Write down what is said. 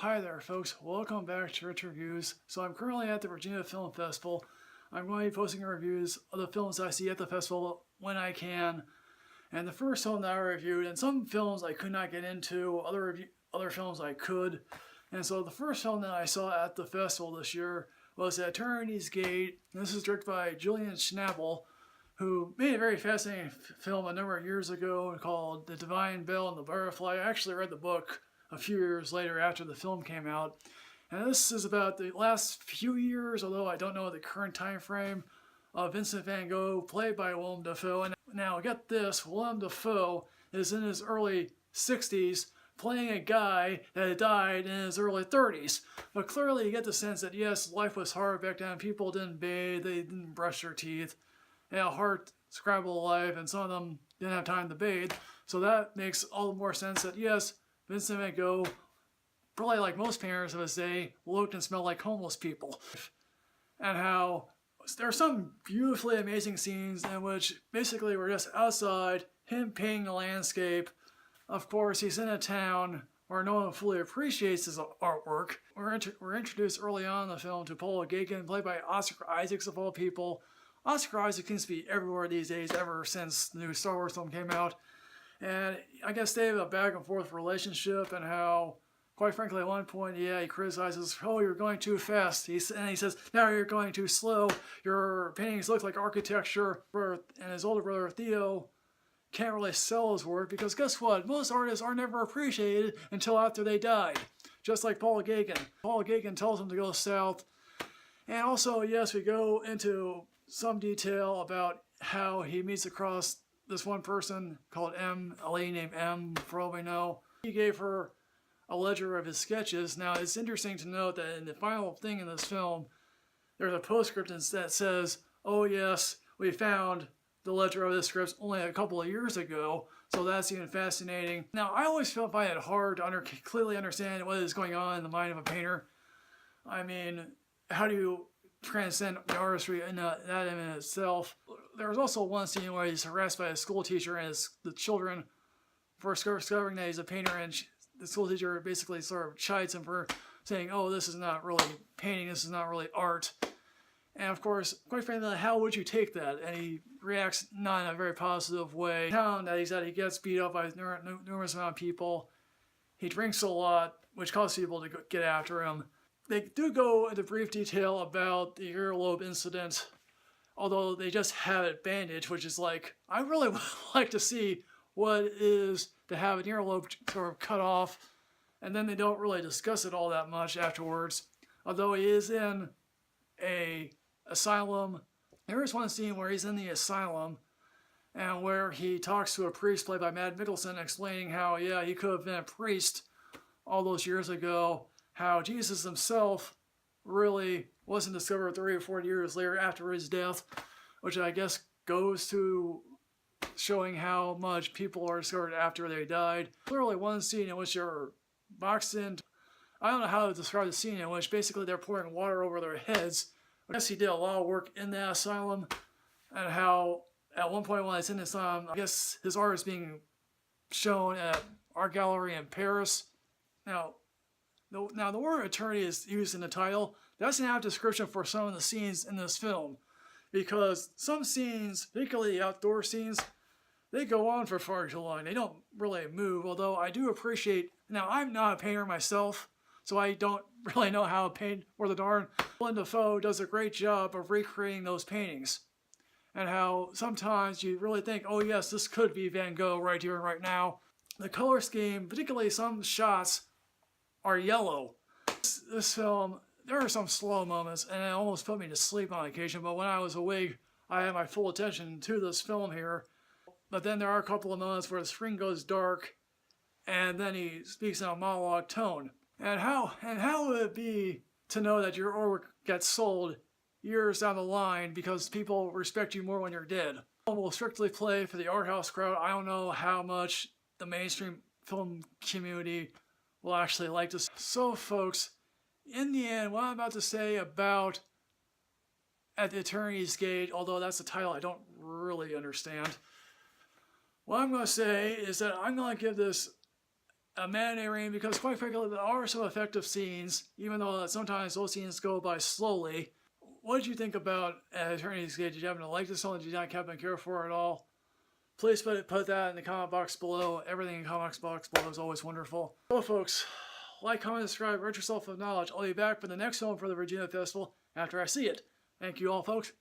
Hi there folks, welcome back to Rich Reviews. So I'm currently at the Virginia Film Festival. I'm going to be posting reviews of the films I see at the festival when I can. And the first film that I reviewed, and some films I could not get into, other films I could. And so the first film that I saw at the festival this year was Eternity's Gate. This is directed by Julian Schnabel, who made a very fascinating film a number of years ago called The Divine Bell and the Butterfly. I actually read the book a few years later after the film came out. And this is about the last few years, although I don't know the current time frame, of Vincent Van Gogh, played by Willem Dafoe. And now get this, Willem Dafoe is in his early 60s playing a guy that had died in his early 30s. But clearly you get the sense that yes, life was hard back then. People didn't bathe, they didn't brush their teeth. They had a hard scrabble life, and some of them didn't have time to bathe. So that makes all the more sense that yes, Vincent Van Gogh, probably like most painters of his day, looked and smelled like homeless people. And how there are some beautifully amazing scenes in which basically we're just outside, him painting the landscape. Of course, he's in a town where no one fully appreciates his artwork. We're introduced early on in the film to Paul Gauguin, played by Oscar Isaacs of all people. Oscar Isaac seems to be everywhere these days, ever since the new Star Wars film came out. And I guess they have a back and forth relationship, and how, quite frankly, at one point, yeah, he criticizes, oh, you're going too fast. And he says, now you're going too slow. Your paintings look like architecture. And his older brother, Theo, can't really sell his work because guess what? Most artists are never appreciated until after they died. Just like Paul Gauguin. Paul Gauguin tells him to go south. And also, yes, we go into some detail about how he meets across this one person called M, a lady named M, for all we know. He gave her a ledger of his sketches. Now, it's interesting to note that in the final thing in this film, there's a postscript that says, oh yes, we found the ledger of the scripts only a couple of years ago, so that's even fascinating. Now, I always find it hard to clearly understand what is going on in the mind of a painter. I mean, how do you transcend the artistry in that in itself? There was also one scene where he's harassed by a school teacher and the children for discovering that he's a painter, and the school teacher basically sort of chides him for saying, oh, this is not really painting, this is not really art. And of course, quite frankly, how would you take that? And he reacts not in a very positive way. The town that he's at, he gets beat up by numerous amount of people. He drinks a lot, which causes people to get after him. They do go into brief detail about the earlobe incident, although they just have it bandaged, which is like, I really would like to see what it is to have an earlobe sort of cut off, and then they don't really discuss it all that much afterwards. Although he is in a asylum. There is one scene where he's in the asylum and where he talks to a priest played by Matt Mikkelsen, explaining how, yeah, he could have been a priest all those years ago, how Jesus himself really wasn't discovered 30 or 40 years later after his death, which I guess goes to showing how much people are discovered after they died. Clearly one scene in which you're boxed in, I don't know how to describe the scene in which basically they're pouring water over their heads. I guess he did a lot of work in that asylum, and how at one point when he's in the asylum, I guess his art is being shown at art gallery in Paris. Now the word eternity is used in the title. That's an apt description for some of the scenes in this film, because some scenes, particularly the outdoor scenes, they go on for far too long. They don't really move, although I do appreciate, now I'm not a painter myself, so I don't really know how to paint or the darn. Willem Dafoe does a great job of recreating those paintings, and how sometimes you really think, oh yes, this could be Van Gogh right here and right now. The color scheme, particularly some shots, are yellow. This film, there are some slow moments, and it almost put me to sleep on occasion, but when I was awake, I had my full attention to this film here. But then there are a couple of moments where the screen goes dark, and then he speaks in a monologue tone. And how would it be to know that your artwork gets sold years down the line because people respect you more when you're dead? The film will strictly play for the art house crowd. I don't know how much the mainstream film community will actually like this. So folks, in the end, what I'm about to say about At the Eternity's Gate, although that's a title I don't really understand, what I'm going to say is that I'm going to give this a matinee rating because, quite frankly, there are some effective scenes, even though sometimes those scenes go by slowly. What did you think about Attorney's Gate? Did you happen to like this one? Did you not happen to care for it at all? Please put that in the comment box below. Everything in the comment box below is always wonderful. So, folks, like, comment, subscribe, write yourself of knowledge. I'll be back for the next film for the Virginia Festival after I see it. Thank you all, folks.